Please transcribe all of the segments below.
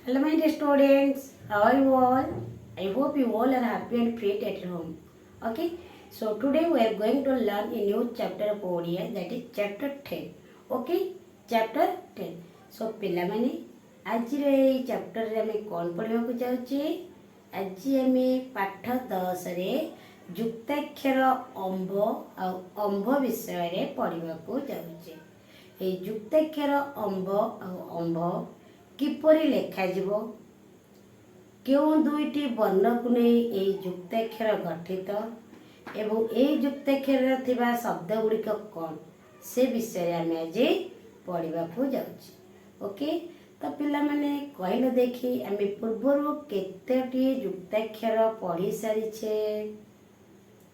Hello, my dear students. How are you all? I hope you all are happy and fit at home. Okay. So today we are going to learn a new chapter of ODI, that is chapter 10. Okay. Chapter 10. So ପିଲାମାନେ ଆଜିର ଏଇ ଚାପ୍ଟରରେ ଆମେ କ'ଣ ପଢ଼ିବାକୁ ଯାଉଛେ? ଆଜି ଆମେ ପାଠ 10ରେ ଯୁକ୍ତାକ୍ଷର ଅମ୍ବ ଆଉ ଅମ୍ବ ବିଷୟରେ ପଢ଼ିବାକୁ ଯାଉଛେ। ଏଇ ଯୁକ୍ତାକ୍ଷର ଅମ୍ବ ଆଉ ଅମ୍ବ କିପରି ଲେଖାଯିବ, କେଉଁ ଦୁଇଟି ବର୍ଣ୍ଣକୁ ନେଇ ଏହି ଯୁକ୍ତାକ୍ଷର ଗଠିତ ଏବଂ ଏହି ଯୁକ୍ତାକ୍ଷରରେ ଥିବା ଶବ୍ଦ ଗୁଡ଼ିକ କ'ଣ, ସେ ବିଷୟରେ ଆମେ ଆଜି ପଢ଼ିବାକୁ ଯାଉଛେ। ଓକେ, ତ ପିଲାମାନେ କହିଲେ ଦେଖି ଆମେ ପୂର୍ବରୁ କେତୋଟି ଯୁକ୍ତାକ୍ଷର ପଢ଼ି ସାରିଛେ?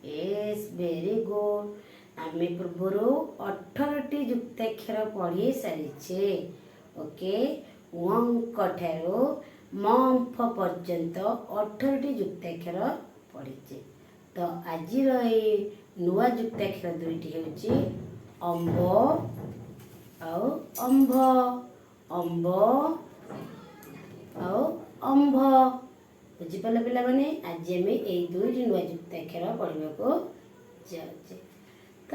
Yes, very good. ଆମେ ପୂର୍ବରୁ 18ଟି ଯୁକ୍ତାକ୍ଷର ପଢ଼ି ସାରିଛେ। ଓକେ, ୱଙ୍କ ଠାରୁ ମମ୍ଫ ପର୍ଯ୍ୟନ୍ତ 18ଟି ଯୁକ୍ତାକ୍ଷର ପଢ଼ିଛେ। ତ ଆଜିର ଏଇ ନୂଆ ଯୁକ୍ତାକ୍ଷର ଦୁଇଟି ହେଉଛି ଅମ୍ବ ଆଉ ଅମ୍ଭ। ଅମ୍ବ ଆଉ ଅମ୍ଭ, ବୁଝିପାରିଲ ପିଲାମାନେ? ଆଜି ଆମେ ଏଇ ଦୁଇଟି ନୂଆ ଯୁକ୍ତାକ୍ଷର ପଢ଼ିବାକୁ ଯାଉଛେ। ତ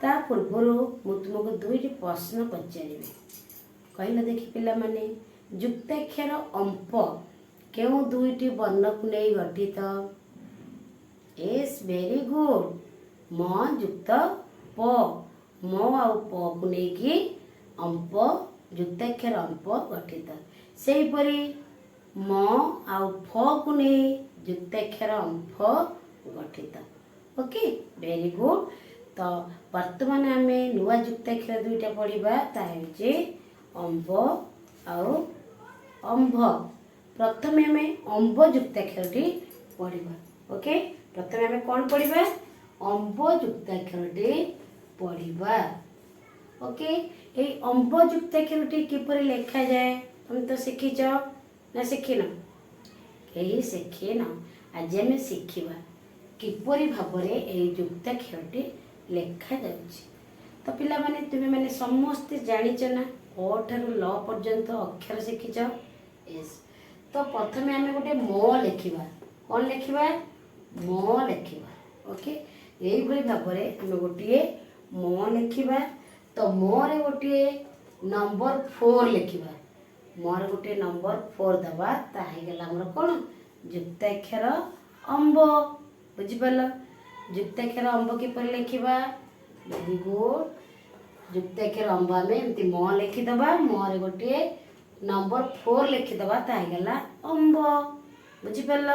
ତା ପୂର୍ବରୁ ମୁଁ ତୁମକୁ ଦୁଇଟି ପ୍ରଶ୍ନ ପଚାରିବି। କହିଲ ଦେଖି ପିଲାମାନେ, ଯୁକ୍ତାକ୍ଷର ଅମ୍ପ କେଉଁ ଦୁଇଟି ବର୍ଣ୍ଣକୁ ନେଇ ଗଠିତ? Yes, very good. ମ ଯୁକ୍ତ ପ, ମ ଆଉ ପକୁ ନେଇକି ଅମ୍ପ, ଯୁକ୍ତାକ୍ଷର ଅମ୍ପ ଗଠିତ। ସେହିପରି ମ ଆଉ ଫକୁ ନେଇ ଯୁକ୍ତାକ୍ଷର ଅମ୍ଫ ଗଠିତ। Okay, very good. ତ ବର୍ତ୍ତମାନ ଆମେ ନୂଆ ଯୁକ୍ତାକ୍ଷର ଦୁଇଟା ପଢ଼ିବା, ତାହା ହେଉଛି ଅମ୍ବ ଆଉ ଅମ୍ଭ। ପ୍ରଥମେ ଆମେ ଅମ୍ବ ଯୁକ୍ତାକ୍ଷରଟି ପଢ଼ିବା। ଓକେ, ପ୍ରଥମେ ଆମେ କ'ଣ ପଢ଼ିବା? ଅମ୍ବ ଯୁକ୍ତାକ୍ଷରଟି ପଢ଼ିବା। ଓକେ, এই ଅମ୍ବ ଯୁକ୍ତାକ୍ଷରଟି କିପରି ଲେଖାଯାଏ ତମେ ତ ଶିଖିଛ ନା ଶିଖିନ? କେହି ଶିଖିନ। ଆଜି ଆମେ ଶିଖିବା କିପରି ଭାବରେ ଏହି ଯୁକ୍ତାକ୍ଷରଟି ଲେଖାଯାଉଛି। ତ ପିଲାମାନେ ତୁମେମାନେ ସମସ୍ତେ ଜାଣିଛ ନା ଅ ଠାରୁ ଲ ପର୍ଯ୍ୟନ୍ତ ଅକ୍ଷର ଶିଖିଛ? ୟେସ୍। ତ ପ୍ରଥମେ ଆମେ ଗୋଟେ ମ ଲେଖିବା। କ'ଣ ଲେଖିବା? ମ ଲେଖିବା। ଓକେ, ଏଇଭଳି ଭାବରେ ଆମେ ଗୋଟିଏ ମ ଲେଖିବା। ତ ମରେ ଗୋଟିଏ ନମ୍ବର 4 ଲେଖିବା। ମରେ ଗୋଟିଏ ନମ୍ବର 4 ଦେବା, ତାହା ହେଇଗଲା ଆମର କ'ଣ? ଯୁକ୍ତାକ୍ଷର ଅମ୍ବ। ବୁଝିପାରିଲ? ଯୁକ୍ତାକ୍ଷର ଅମ୍ବ କିପରି ଲେଖିବା? Very good. ଯୁକ୍ତାକ୍ଷର ଅମ୍ବ ଆମେ ଏମିତି ମ ଲେଖିଦେବା, ମରେ ଗୋଟିଏ ନମ୍ବର 4 ଲେଖିଦେବା, ତାହା ହେଇଗଲା ଅମ୍ବ। ବୁଝିପାରିଲ?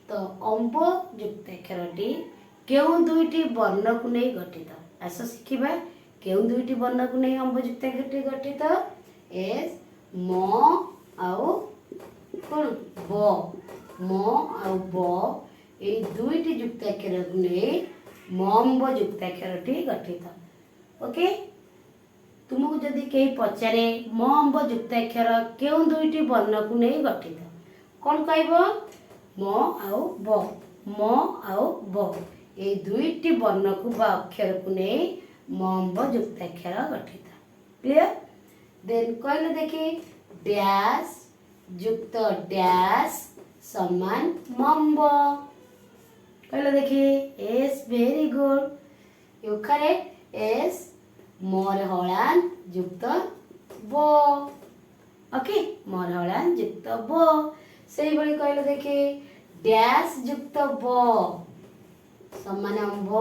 ତ ଅମ୍ବ ଯୁକ୍ତାକ୍ଷରଟି କେଉଁ ଦୁଇଟି ବର୍ଣ୍ଣକୁ ନେଇ ଗଠିତ? ଆସ ଶିଖିବା, କେଉଁ ଦୁଇଟି ବର୍ଣ୍ଣକୁ ନେଇ ଅମ୍ବ ଯୁକ୍ତାକ୍ଷରଟି ଗଠିତ? ଏସ୍, ମ ଆଉ କ'ଣ? ବ। ମ ଆଉ ବ, ଏଇ ଦୁଇଟି ଯୁକ୍ତାକ୍ଷରକୁ ନେଇ ମମ୍ବ ଯୁକ୍ତାକ୍ଷରଟି ଗଠିତ। ଓକେ, ତୁମକୁ ଯଦି କେହି ପଚାରେ ମମ୍ବ ଯୁକ୍ତାକ୍ଷର କେଉଁ ଦୁଇଟି ବର୍ଣ୍ଣକୁ ନେଇ ଗଠିତ, କ'ଣ କହିବ? ମ ଆଉ ବ। ମ ଆଉ ବ, ଏଇ ଦୁଇଟି ବର୍ଣ୍ଣକୁ ବା ଅକ୍ଷରକୁ ନେଇ ମମ୍ବ ଯୁକ୍ତାକ୍ଷର ଗଠିତ। କ୍ଲିୟର? ଦେନ୍ କହିଲେ ଦେଖି, ଡ୍ୟାସ୍ ଯୁକ୍ତ ଡ୍ୟାସ୍ ସମାନ ମମ୍ବ। କହିଲେ ଦେଖି। Yes, very good. You correct. Yes, ମରେ ହଳାନ୍ ଯୁକ୍ତ ବ। ଓକେ, ମରେ ହଳାନ୍ ଯୁକ୍ତ ବ। ସେଇଭଳି କହିଲେ ଦେଖି, ଡ୍ୟାସ୍ ଯୁକ୍ତ ବ ସମାନ ଅମ୍ବ।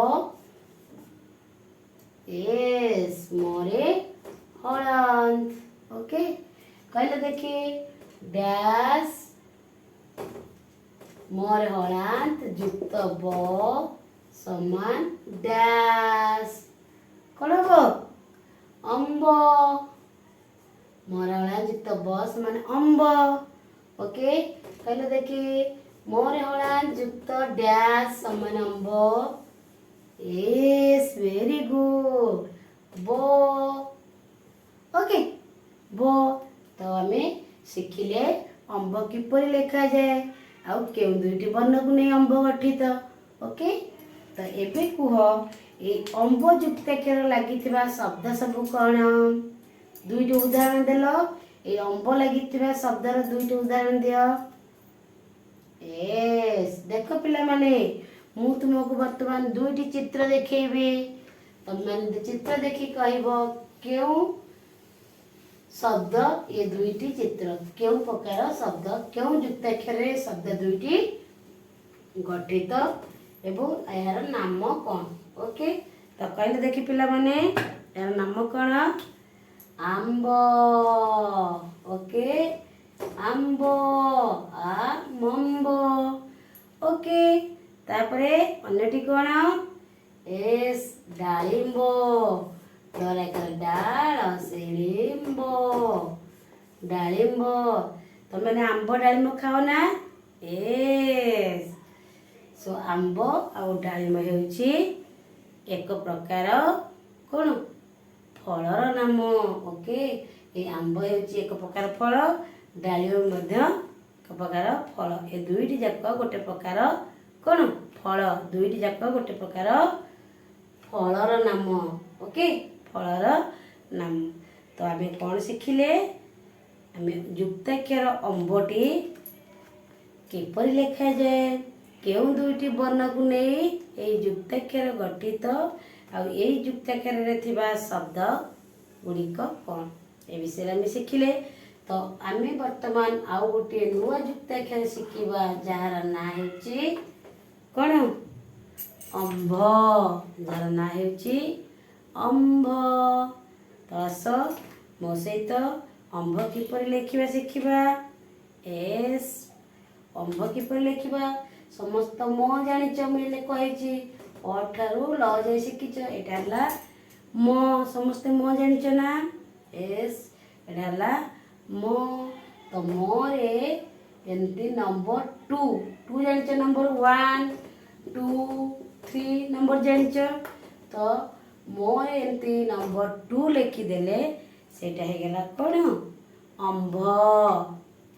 ଏସ୍, ମରେ ହଳାନ୍त। ଓକେ, କହିଲେ ଦେଖି, ଡ୍ୟାସ୍ ମରେ ହଳାନ୍त ଯୁକ୍ତ ବ ସମାନ ଡ୍ୟାସ୍। କ'ଣ ହବ? ଅମ୍ବ। ମରେ ହଳାନ୍ତ ଯୁକ୍ତ ବ ସମାନ ଅମ୍ବ। ଓକେ, କହିଲେ ଦେଖି, ମରେ ହଳାନ୍ତ ଯୁକ୍ତ ଡ୍ୟାସ୍ ସମାନ ଅମ୍ବ। Yes, very good. ବ। ଓକେ, ବ। ତ ଆମେ ଶିଖିଲେ ଅମ୍ବ କିପରି ଲେଖାଯାଏ ଆଉ କେଉଁ ଦୁଇଟି ବର୍ଣ୍ଣକୁ ନେଇ ଅମ୍ବ ଗଠିତ। ଓକେ, ତ ଏବେ କୁହ, এই ଅମ୍ବ ଯୁକ୍ତାକ୍ଷର ଲାଗିଥିବା ଶବ୍ଦ ସବୁ କ'ଣ? ଦୁଇଟି ଉଦାହରଣ ଦେଲ। ए अंब लगी शब्दर दुईट उदाहरण दियो। एस देख पिला माने मु तुमको वर्तमान दुईटी चित्र देखेबी तुम मैंने चित्र देखी कहब क्यों शब्द ये दुईटी चित्र क्यों प्रकार शब्द क्यों युक्ताक्षर शब्द दुईटी गठित एवं यार नाम कौन। ओके तो कहले देखी पिला माने यार नाम कौन आंब। ओके आंब आम्ब। ओके तापरे अन्यटी कौन एस डालिंब डाल शिलिंब डालिंब तुम मैंने आंब डालिंब खाओ ना एस सो आंब आउ डालिंब हेउची एक प्रकार कौन फलर नाम। ओके ये आंब हेउची एक प्रकार फल डालिंब मध्य एक प्रकार फल ए दुईटी जाक गोटे प्रकार कौन फल दुईटी जाक गोटे प्रकार फलर नाम। ओके फलर नाम तो आम कौन शिखिले आम युक्ताक्षर अंबटी किपरि लिखा जाए केउ दुईटी वर्ण को नहीं ये युक्ताक्षर गठित आ युक्ताक्षर रे थिबा शब्द गुड़िक कौन ए विषय आम शिखिले। तो आम वर्तमान आउ गोटे नुआ युक्ताक्षर शिखा जार ना होची कौन अंभ जार ना होची अंभ। तो आस मो सहित अंभ किपरि लिखा शिखा एस अंभ किपरि लिखा समस्त म जानिच मुझे कही अठारू ल जाए शिखिच एटा म समस्ते म जानिच ना एस एटा म तो मोरे एमती नंबर टू जानिच नंबर 1 2 3 नंबर जानिच तो मोर एमती नंबर 2 लिखिदेले सेटा हो गला कौन अंभ।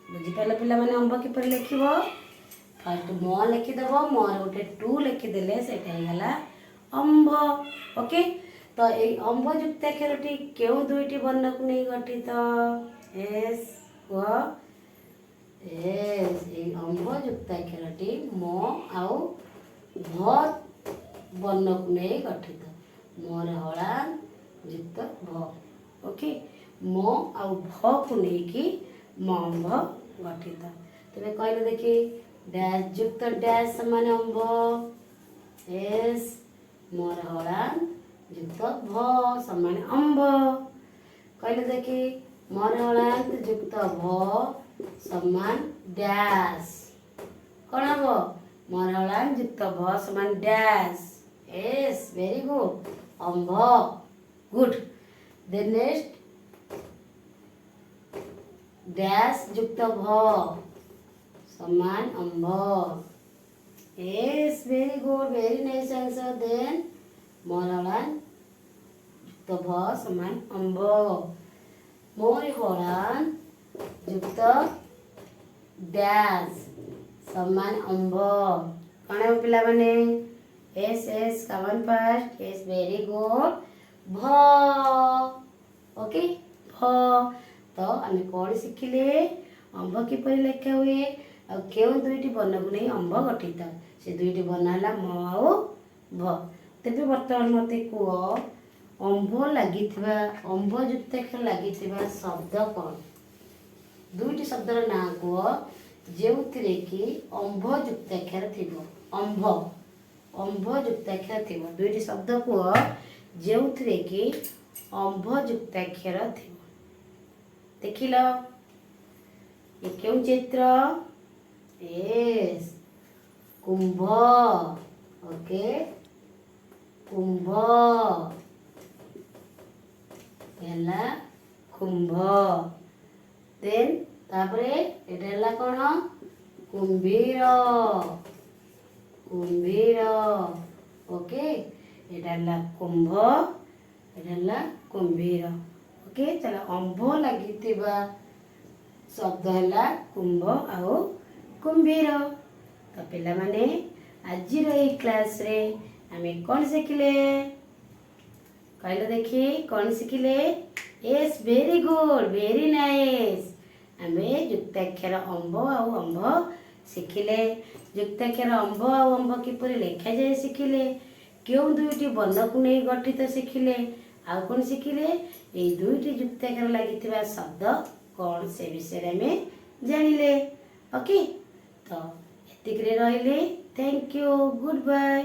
बुझिपारे पिला माने अंभ किपर लिख फर्स्ट म लिखिदेव मोर गोटे 2 लिखिदेले सेटा हो गला अंभ। ओके तो ये अंभ युक्ताक्षरटी क्यों दुईटी वर्ण को नहीं गठित एस एस ये अंभ युक्ताक्षरटी म आउ भ वर्ण को नहीं गठित मोर हलान युक्त भ। ओके म आउ भ को लेकिन मंभ गठित तेरे कहले देखी डैश युक्त डैश समान अंभ एस मोर हलान युक्त भ समान अंभ। कहले देखी मोर हलान युक्त भ समान डैश कौन हम मोर हलान युक्त भ समान डैश एस वेरी गुड अंभ गुड। देन नेक्स्ट डैश युक्त भ समान अंभ yes very good very nice answer. Then more हलान युक्त भ समान अंभ मोर हलान युक्त डैश समान अंभ कौन है पिला माने एस एस कमन फर्स्ट एस वेरी गुड भ। ओके भ तो आम कौन शिखिले अंभ किपरि लिखा हुए आ क्यों दुईटी वर्ण को नहीं अंभ गठित से दुईटी वर्ण है म आउ भ। तेज बर्तमान मत कह अंभ लगी अंभ युक्ताक्षर लगी शब्द कौन दुईटी शब्दर ना कह जो कि अंभ युक्ताक्षर थी अंभ अंभ युक्ताक्षर थी दुईटी शब्द कह जो कि अंभ युक्ताक्षर थी देखिल ये क्यों चित्र एस कुंभ। ओके कुंभ पहला कुंभ देन तापरे एटा कौन कुंभीर कुंभीर। ओके एटा कुंभ एटा कुंभीर। ओके चलो अंभ लगी शब्द है कुंभ आउ कुंभीर। तो पिला माने आज क्लास रे आमे कौन शिखिले कहले देखी कौन शिखिले yes very good very nice ଯୁକ୍ତାକ୍ଷର ଅମ୍ବ ଆଉ ଅମ୍ଭ ଶିଖିଲେ। ଯୁକ୍ତାକ୍ଷର ଅମ୍ବ ଆଉ ଅମ୍ଭ କିପରି ଲେଖାଯାଏ ଶିଖିଲେ। କେଉଁ ଦୁଇଟି ବର୍ଣ୍ଣକୁ ନେଇ ଗଠିତ ଶିଖିଲେ। ଆଉ କ'ଣ ଶିଖିଲେ? ଏଇ ଦୁଇଟି ଯୁକ୍ତାକ୍ଷର ଲାଗିଥିବା ଶବ୍ଦ କ'ଣ ସେ ବିଷୟରେ ଆମେ ଜାଣିଲେ। ଓକେ, ତ ଏତିକିରେ ରହିଲେ। Thank you, good bye.